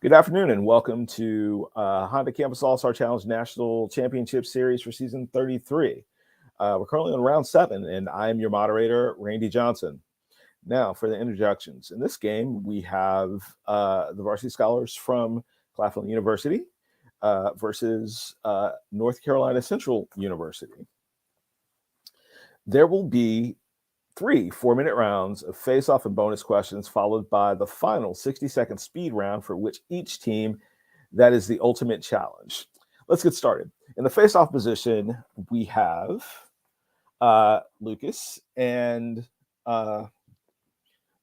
Good afternoon and welcome to Honda Campus All-Star Challenge National Championship Series for season 33. We're currently on round 7 and I am your moderator, Randy Johnson. Now for the introductions. In this game, we have the varsity scholars from Claflin University versus North Carolina Central University. There will be 3 4-minute rounds of face-off and bonus questions, followed by the final 60-second speed round for which each team, that is the ultimate challenge. Let's get started. In the face-off position, we have Lucas and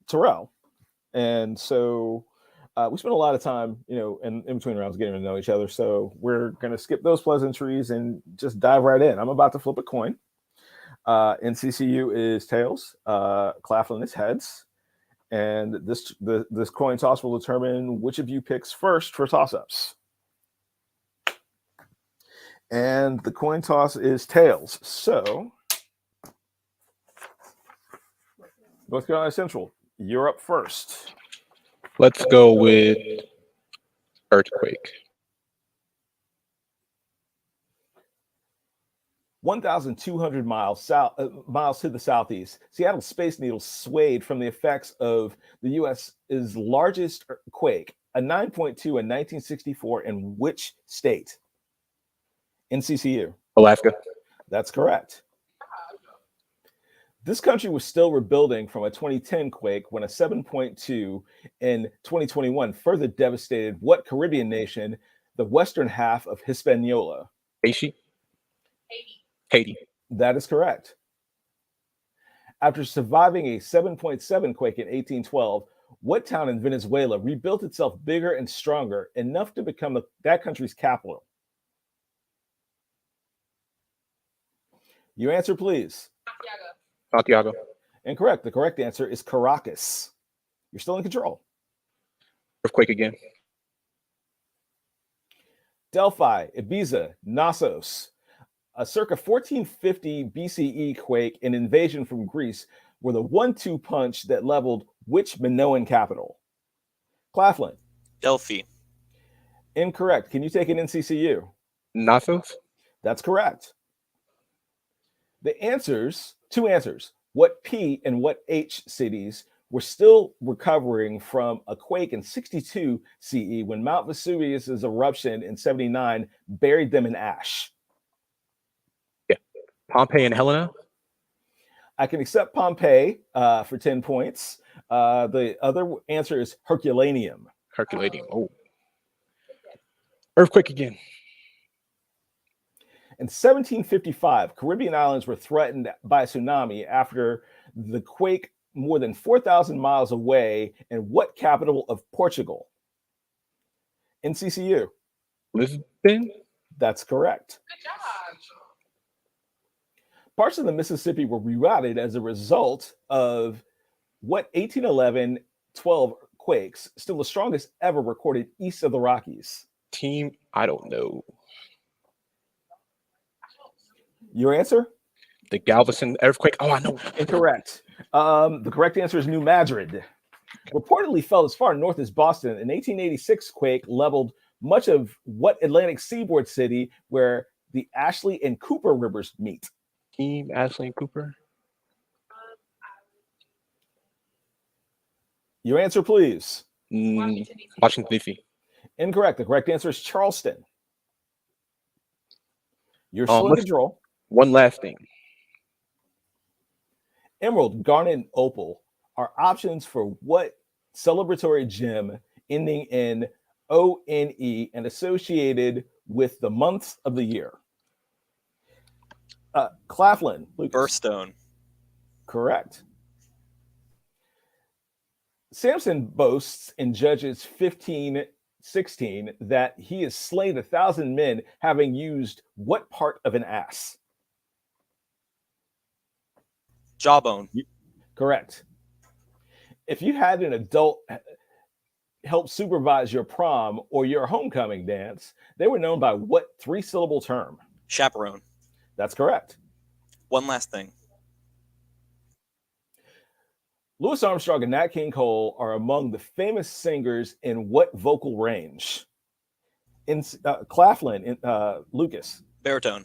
Terrell. And so we spent a lot of time, in between rounds getting to know each other. So we're going to skip those pleasantries and just dive right in. I'm about to flip a coin. NCCU is tails, Claflin is heads, and this coin toss will determine which of you picks first for toss-ups. And the coin toss is tails. So, North Carolina Central, you're up first. Let's go with earthquake. 1,200 miles to the southeast, Seattle Space Needle swayed from the effects of the U.S.'s largest quake, a 9.2 in 1964, in which state? NCCU. Alaska. That's correct. This country was still rebuilding from a 2010 quake when a 7.2 in 2021 further devastated what Caribbean nation, the western half of Hispaniola? Haiti. That is correct. After surviving a 7.7 quake in 1812, what town in Venezuela rebuilt itself bigger and stronger enough to become that country's capital? Your answer, please. Santiago. Incorrect. The correct answer is Caracas. You're still in control. Earthquake again. Delphi, Ibiza, Knossos. A circa 1450 BCE quake and invasion from Greece were the 1-2 punch that leveled which Minoan capital? Claflin. Delphi. Incorrect. Can you take an NCCU? Knossos. That's correct. The answers, 2 answers, what P and what H cities were still recovering from a quake in 62 CE when Mount Vesuvius's eruption in 79 buried them in ash? Pompeii and Helena. I can accept Pompeii for 10 points. The other answer is Herculaneum. Herculaneum. Oh. Earthquake again. In 1755, Caribbean islands were threatened by a tsunami after the quake more than 4,000 miles away in what capital of Portugal? NCCU. Lisbon. That's correct. Good job. Parts of the Mississippi were rerouted as a result of what 1811-12 quakes, still the strongest ever recorded east of the Rockies? Team, I don't know. Your answer? The Galveston earthquake. Oh, I know. Incorrect. The correct answer is New Madrid. Reportedly fell as far north as Boston. An 1886 quake leveled much of what Atlantic seaboard city where the Ashley and Cooper rivers meet? Team Ashley and Cooper. Your answer, please. Washington, D.C. Incorrect. The correct answer is Charleston. You're still in control. One last thing. Emerald, garnet, and opal are options for what celebratory gem ending in ONE and associated with the months of the year? Claflin. Lucas. Birthstone. Correct. Samson boasts in Judges 15:16 that he has slain 1,000 men having used what part of an ass? Jawbone. Correct. If you had an adult help supervise your prom or your homecoming dance, they were known by what 3-syllable term? Chaperone. That's correct. One last thing. Louis Armstrong and Nat King Cole are among the famous singers in what vocal range? In Claflin, Lucas. Baritone.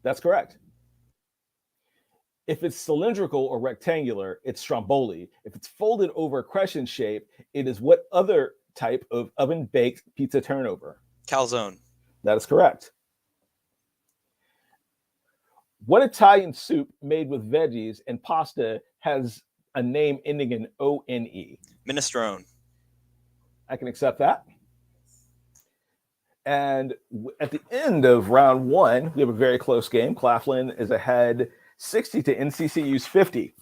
That's correct. If it's cylindrical or rectangular, it's stromboli. If it's folded over a crescent shape, it is what other type of oven-baked pizza turnover? Calzone. That is correct. What Italian soup made with veggies and pasta has a name ending in O-N-E? Minestrone. I can accept that. And at the end of round one, we have a very close game. Claflin is ahead 60 to NCCU's 50.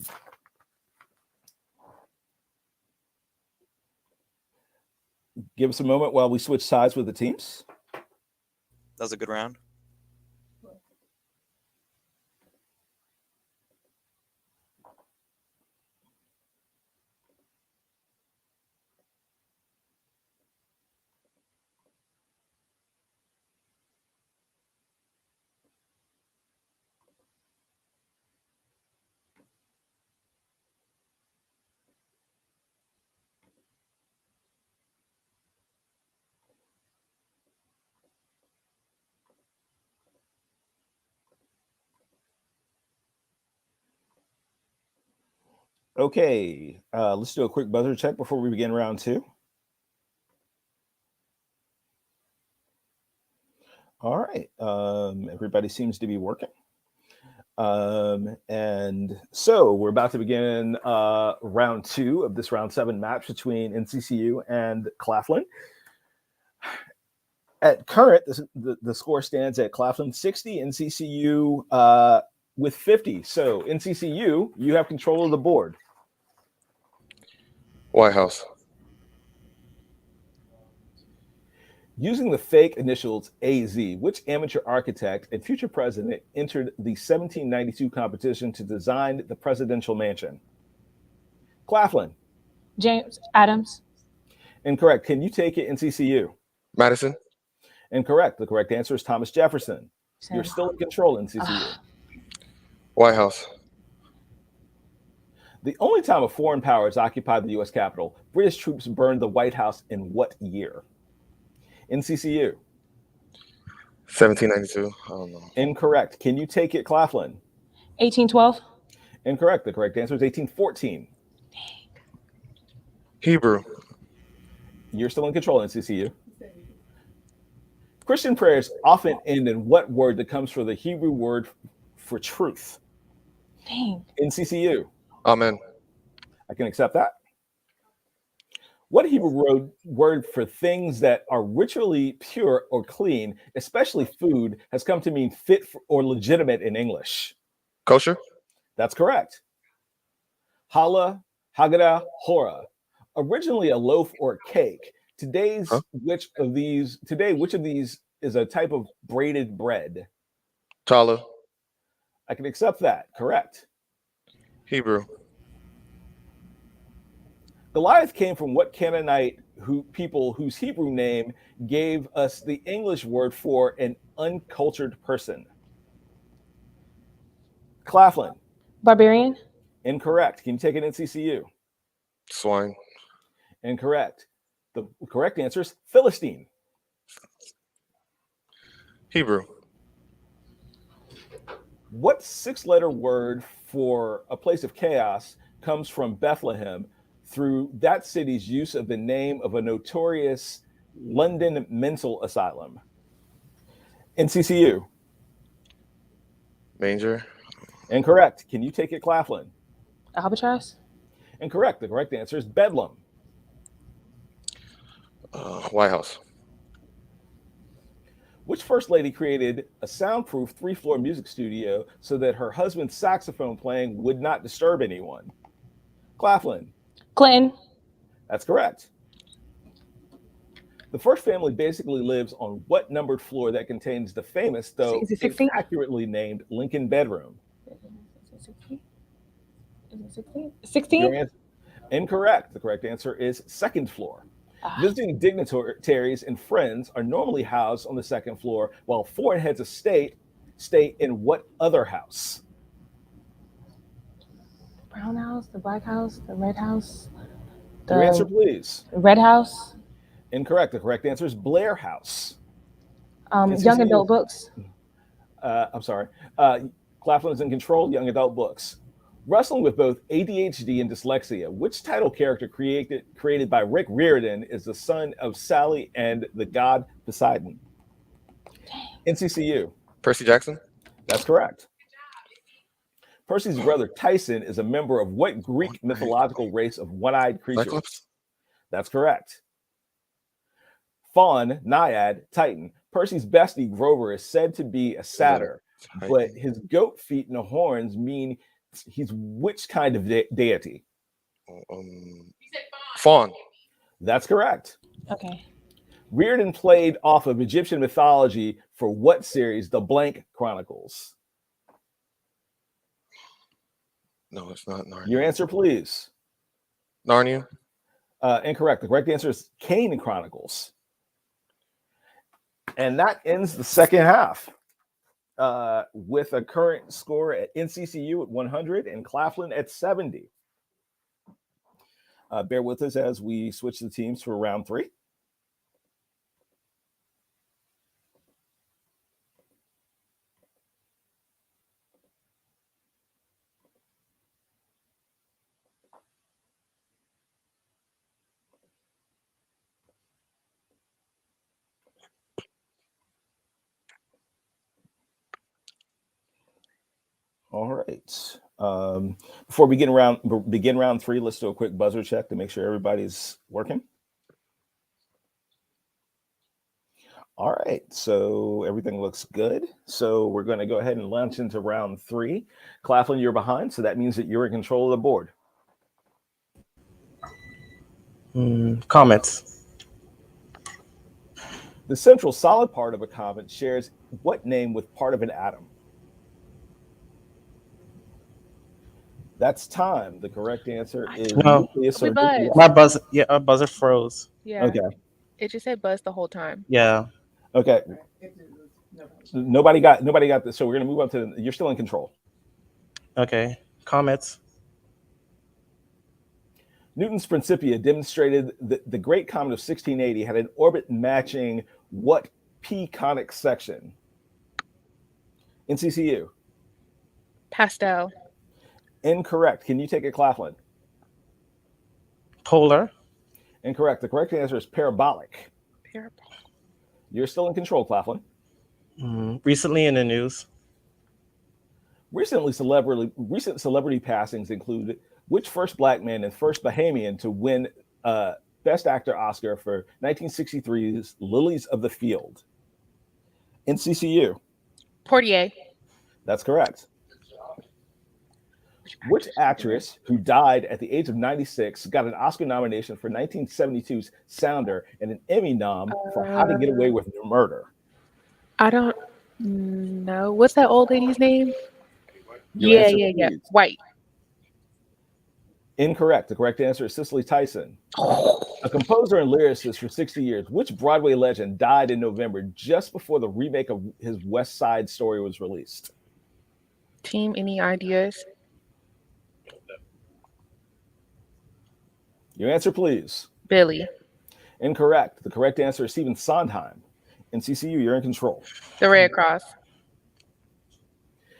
Give us a moment while we switch sides with the teams. That was a good round. Okay, let's do a quick buzzer check before we begin round two. All right, everybody seems to be working. And so we're about to begin round two of this round 7 match between NCCU and Claflin. At current, the score stands at Claflin 60, NCCU with 50. So NCCU, you have control of the board. White House. Using the fake initials AZ, which amateur architect and future president entered the 1792 competition to design the presidential mansion? Claflin. James Adams. Incorrect. Can you take it, NCCU? Madison. Incorrect. The correct answer is Thomas Jefferson. You're still in control, NCCU. White House. The only time a foreign power has occupied the U.S. Capitol, British troops burned the White House in what year? NCCU. 1792. I don't know. Incorrect. Can you take it, Claflin? 1812. Incorrect. The correct answer is 1814. Hebrew. You're still in control, NCCU. Christian prayers often end in what word that comes from the Hebrew word for truth? Dang. NCCU. Amen. I can accept that. What Hebrew word for things that are ritually pure or clean, especially food, has come to mean fit for, or legitimate in English? Kosher. That's correct. Challah, Haggadah, Hora. Originally a loaf or a cake. Which of these is a type of braided bread? Challah. I can accept that. Correct. Hebrew. Goliath came from what Canaanite people whose Hebrew name gave us the English word for an uncultured person? Claflin. Barbarian. Incorrect. Can you take an NCCU? Swine. Incorrect. The correct answer is Philistine. Hebrew. What 6-letter word for a place of chaos comes from Bethlehem through that city's use of the name of a notorious London mental asylum? NCCU. Manger. Incorrect. Can you take it, Claflin? Albatross. Incorrect. The correct answer is Bedlam. White House. Which first lady created a soundproof 3-floor music studio so that her husband's saxophone playing would not disturb anyone? Claflin. Clinton. That's correct. The first family basically lives on what numbered floor that contains the famous, though Is it 16? accurately named Lincoln bedroom? 16? Your answer, incorrect. The correct answer is second floor. Visiting dignitaries and friends are normally housed on the second floor, while foreign heads of state stay in what other house? brown house, the black house, the red house, Your answer, the please. red house. Incorrect. The correct answer is Blair House. Young NCCU. adult books. I'm sorry. Claflin is in control. Young adult books. Wrestling with both ADHD and dyslexia, which title character created by Rick Riordan is the son of Sally and the god Poseidon? NCCU. Percy Jackson. That's correct. Percy's brother Tyson is a member of what Greek mythological race of one-eyed creatures? Cyclops. That's correct. Fawn, Naiad, Titan. Percy's bestie Grover is said to be a satyr, but his goat feet and horns mean he's which kind of deity? Fawn. That's correct. Okay. Riordan played off of Egyptian mythology for what series? The Blank Chronicles. No, it's not Narnia. Your answer, please. Narnia. Incorrect. The correct answer is Kane Chronicles. And that ends the second half with a current score at NCCU at 100 and Claflin at 70. Bear with us as we switch the teams for round 3. All right. Before we begin round 3, let's do a quick buzzer check to make sure everybody's working. All right, so everything looks good. So we're going to go ahead and launch into round 3. Claflin, you're behind, so that means that you're in control of the board. Comments. The central solid part of a comet shares what name with part of an atom? That's time. The correct answer is No. nucleus or We buzz. nucleus. My buzzer froze. Yeah. Okay. It just said buzz the whole time. Yeah. Okay. Nobody got this. So we're gonna move on to you're still in control. Okay. Comments. Newton's Principia demonstrated that the Great Comet of 1680 had an orbit matching what P conic section? NCCU. Pastel. Incorrect. Can you take it, Claflin? Polar. Incorrect. The correct answer is parabolic. Parabolic. You're still in control, Claflin. Recently in the news. Recent celebrity passings include which first black man and first Bahamian to win Best Actor Oscar for 1963's Lilies of the Field? NCCU. Portier. That's correct. Which actress who died at the age of 96 got an Oscar nomination for 1972's Sounder and an Emmy nom for How to Get Away with Murder? I don't know. What's that old lady's name? Your Yeah. answer, please. White. Incorrect. The correct answer is Cicely Tyson. A composer and lyricist for 60 years, which Broadway legend died in November just before the remake of his West Side Story was released? Team, any ideas? Your answer, please. Billy. Incorrect. The correct answer is Stephen Sondheim. NCCU, you're in control. The Red Cross.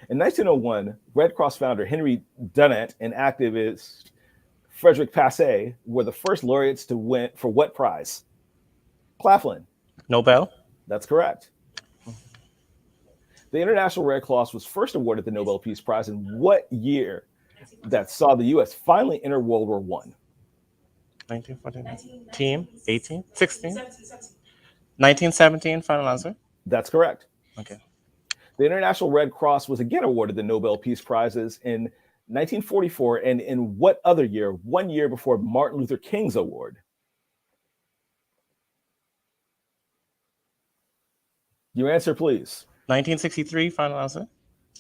In 1901, Red Cross founder Henry Dunant and activist Frederick Passé were the first laureates to win for what prize? Claflin. Nobel. That's correct. The International Red Cross was first awarded the Nobel Peace Prize in what year that saw the U.S. finally enter World War I? 1914. Team. 18. 16. 1917. Final answer. That's correct. Okay. The International Red Cross was again awarded the Nobel Peace Prizes in 1944 and in what other year? 1 year before Martin Luther King's award. Your answer, please. 1963. Final answer.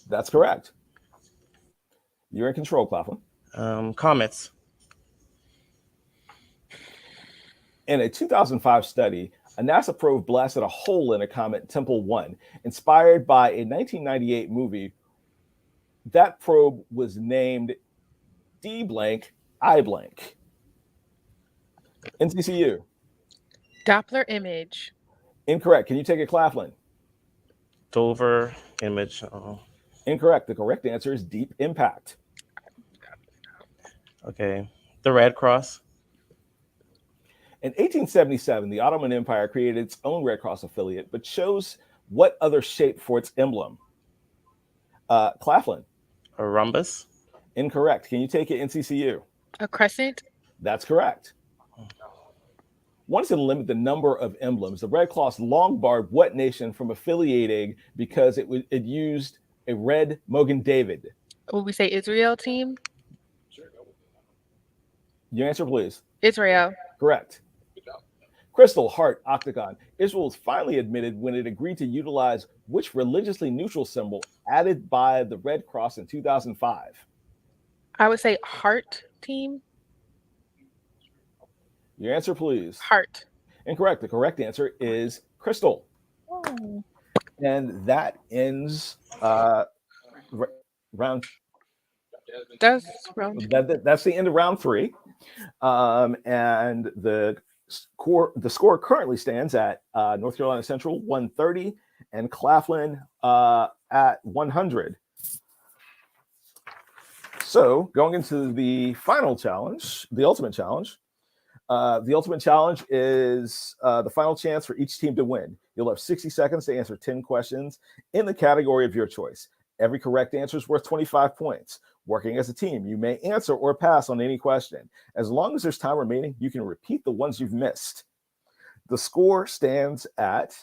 That's correct. You're in control, Claflin. Comments. In a 2005 study, a NASA probe blasted a hole in a comet Tempel 1, inspired by a 1998 movie. That probe was named D blank, I blank. NCCU. Doppler image. Incorrect. Can you take it, Claflin? Dover image. Incorrect. The correct answer is Deep Impact. Okay. The Red Cross. In 1877, the Ottoman Empire created its own Red Cross affiliate, but chose what other shape for its emblem? Claflin. A rhombus. Incorrect. Can you take it, NCCU? A crescent. That's correct. Wanted to limit the number of emblems. The Red Cross long barred what nation from affiliating because it used a red Mogan David? Would we say Israel team? Your answer, please. Israel. Correct. Crystal, heart, octagon. Israel was finally admitted when it agreed to utilize which religiously neutral symbol added by the Red Cross in 2005? I would say heart team. Your answer, please. Heart. Incorrect. The correct answer is Crystal. Oh. And that ends round. That's round. That's the end of round 3. And the score currently stands at North Carolina Central 130 and Claflin at 100. So going into the final challenge, the ultimate challenge. The ultimate challenge is the final chance for each team to win. You'll have 60 seconds to answer 10 questions in the category of your choice. Every correct answer is worth 25 points. Working as a team, you may answer or pass on any question. As long as there's time remaining, you can repeat the ones you've missed. The score stands at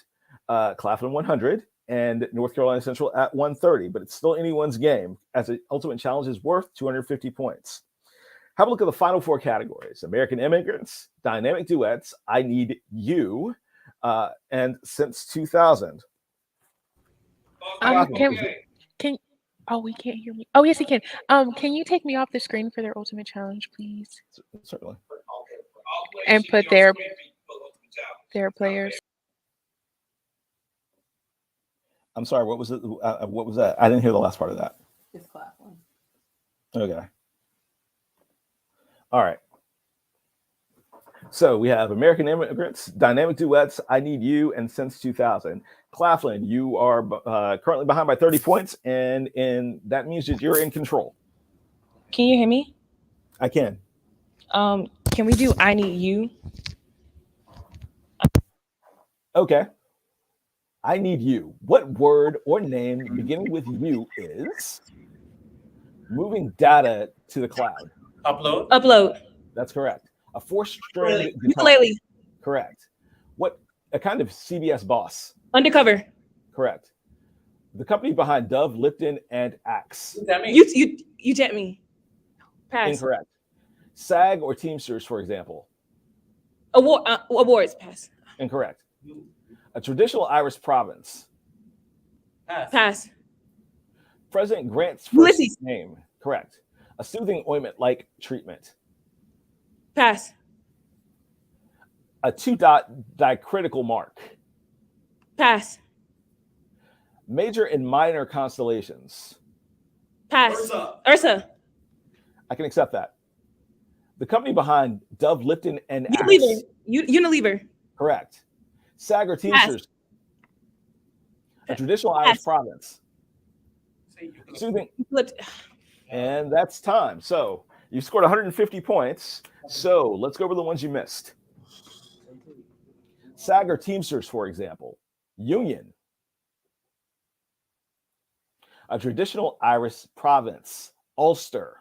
Claflin 100 and North Carolina Central at 130, but it's still anyone's game as the ultimate challenge is worth 250 points. Have a look at the final 4 categories: American Immigrants, Dynamic Duets, I Need You, and Since 2000. We can't hear me. Oh, yes, he can. Can you take me off the screen for their ultimate challenge, please? Certainly. And put their players. I'm sorry, what was it? What was that? I didn't hear the last part of that. It's Claflin. Okay. All right. So we have American Immigrants, Dynamic Duets, I Need You, and Since 2000. Claflin, you are currently behind by 30 points, and that means that you're in control. Can you hear me? I can. Can we do I Need You? Okay. I Need You. What word or name beginning with U is moving data to the cloud? Upload. That's correct. A 4-string guitar. Ukulele. Correct. What a kind of CBS boss? Undercover. Correct. The company behind Dove, Lipton, and Axe. You jet me. Pass. Incorrect. SAG or Teamsters, for example. Awards. Pass. Incorrect. A traditional Irish province. Pass. President Grant's first Ulysses. name. Correct. A soothing ointment-like treatment. Pass. A 2-dot diacritical mark. Pass. Major and minor constellations. Pass. Ursa. I can accept that. The company behind Dove, Lipton, and Axe. Unilever. Correct. SAG or Teamsters. A traditional Irish province. Soothing. And that's time. So you scored 150 points. So let's go over the ones you missed. SAG or Teamsters, for example. Union. A traditional Irish province. Ulster.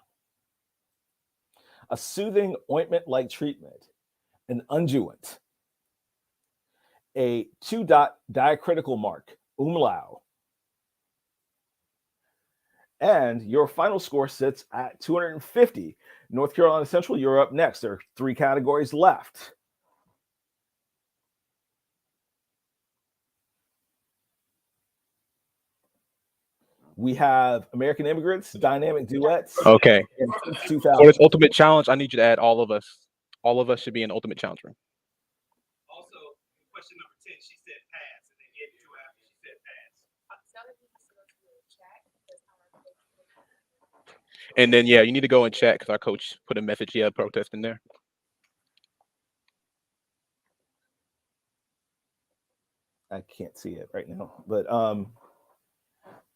A soothing ointment-like treatment. An unguent. A 2-dot diacritical mark. Umlau. And your final score sits at 250. North Carolina Central, you're up next. There are 3 categories left. We have American Immigrants, Dynamic Duets. Okay. And Since For 2000. this ultimate challenge, I need you to add all of us. All of us should be in the ultimate challenge room. Also, question number 10, she said pass, and then Ed two after she said pass. And then yeah, you need to go and chat because our coach put a message protest in there. I can't see it right now, but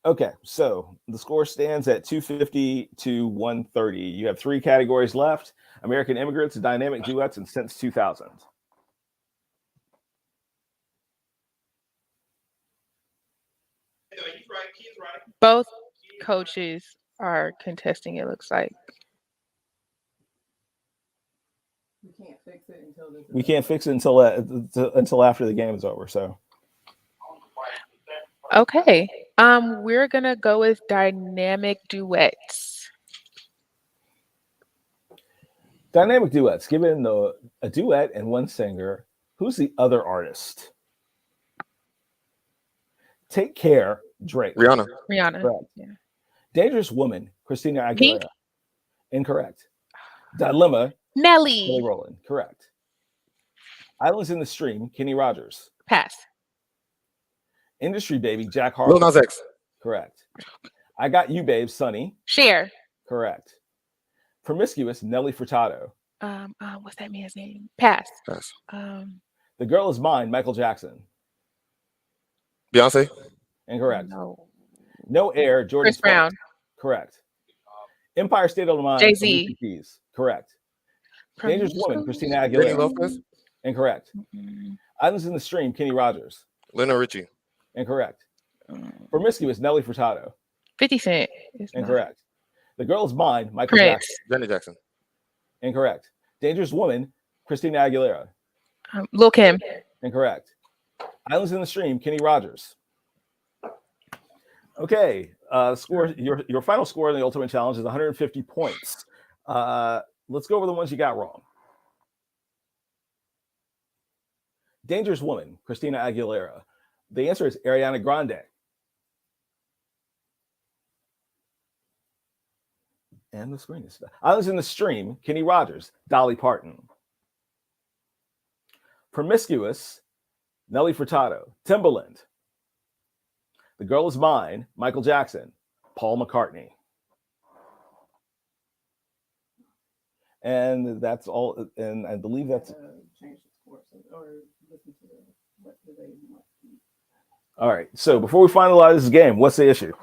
okay. So the score stands at 250 to 130. You have 3 categories left: American Immigrants, Dynamic Duets, and Since 2000. He's right. He's right. Both coaches are contesting, it looks like. We can't fix it until after the game is over. So Okay. We're gonna go with Dynamic Duets. Dynamic Duets. Given a duet and one singer, who's the other artist? Take Care, Drake. Rihanna. Rihanna. Correct. Yeah. Dangerous Woman, Christina Aguilera. Pink? Incorrect. Dilemma, Nelly. Kelly Rowland. Correct. Islands in the Stream, Kenny Rogers. Pass. Industry Baby, Jack Lil Harlow. Nas X. Correct. I Got You, Babe, Sunny. Cher. Correct. Promiscuous, Nelly Furtado. What's that man's name? Pass. Pass. The Girl Is Mine, Michael Jackson. Beyonce. Incorrect. No. No Air, Jordan Chris Brown. Sparks. Correct. Empire State of Mind, Jay-Z. Alicia Keys. Correct. Dangerous Woman, Christina Jenny Aguilera. Lopez. Incorrect. Islands in the Stream, Kenny Rogers. Lionel Richie. Incorrect. Promiscuous, Nelly Furtado. 50 Cent. It's not. Incorrect. The Girl Is Mine, Michael Prince. Jackson. Janet Jackson. Incorrect. Dangerous Woman, Christina Aguilera. Lil Kim. Incorrect. Islands in the Stream, Kenny Rogers. Okay, score. Your final score in the Ultimate Challenge is 150 points. Let's go over the ones you got wrong. Dangerous Woman, Christina Aguilera. The answer is Ariana Grande. And the screen is Islands in the Stream, Kenny Rogers, Dolly Parton. Promiscuous, Nelly Furtado, Timbaland. The Girl Is Mine, Michael Jackson, Paul McCartney. And that's all. And I believe that's all right. So before we finalize this game, what's the issue?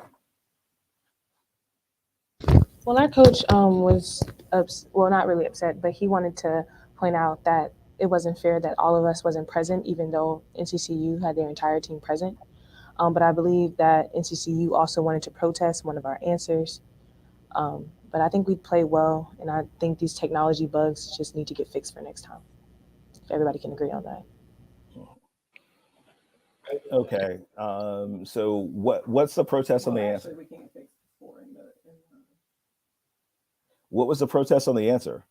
Well, our coach was not really upset, but he wanted to point out that it wasn't fair that all of us wasn't present, even though NCCU had their entire team present. But I believe that NCCU also wanted to protest one of our answers. But I think we played well, and I think these technology bugs just need to get fixed for next time. If everybody can agree on that. Okay. So what's the protest on the answer? What was the protest on the answer?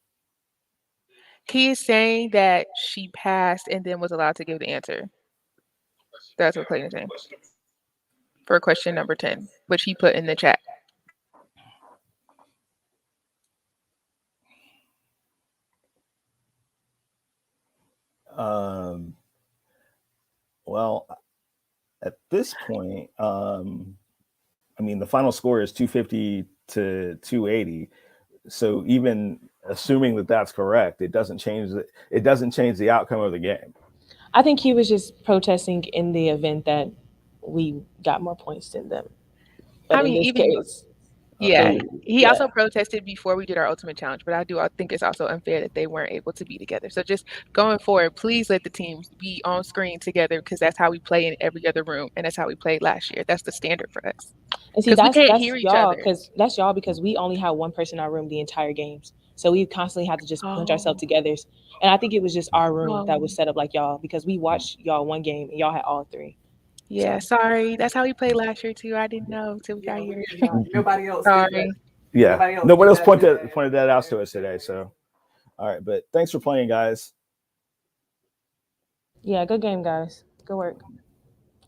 He is saying that she passed and then was allowed to give the answer. That's what Clayton's saying. For question number 10, which he put in the chat. Well, at this point, I mean, the final score is 250 to 280. So even assuming that that's correct, it doesn't change the outcome of the game. I think he was just protesting in the event that we got more points than them. But I mean, in this even case, yeah, he yeah. also protested before we did our Ultimate Challenge, but I think it's also unfair that they weren't able to be together. So just going forward, please let the teams be on screen together because that's how we play in every other room, and that's how we played last year. That's the standard for us. And see, 'Cause we that's can't hear each y'all, other. because that's y'all because we only had one person in our room the entire games. So we constantly had to just punch ourselves together. And I think it was just our room that was set up like y'all because we watched y'all one game and y'all had all three. Yeah, sorry. That's how we played last year too. I didn't know till we got here. Nobody else. Sorry. Yeah, nobody else pointed that out to us today. So, all right, but thanks for playing, guys. Yeah, good game, guys. Good work.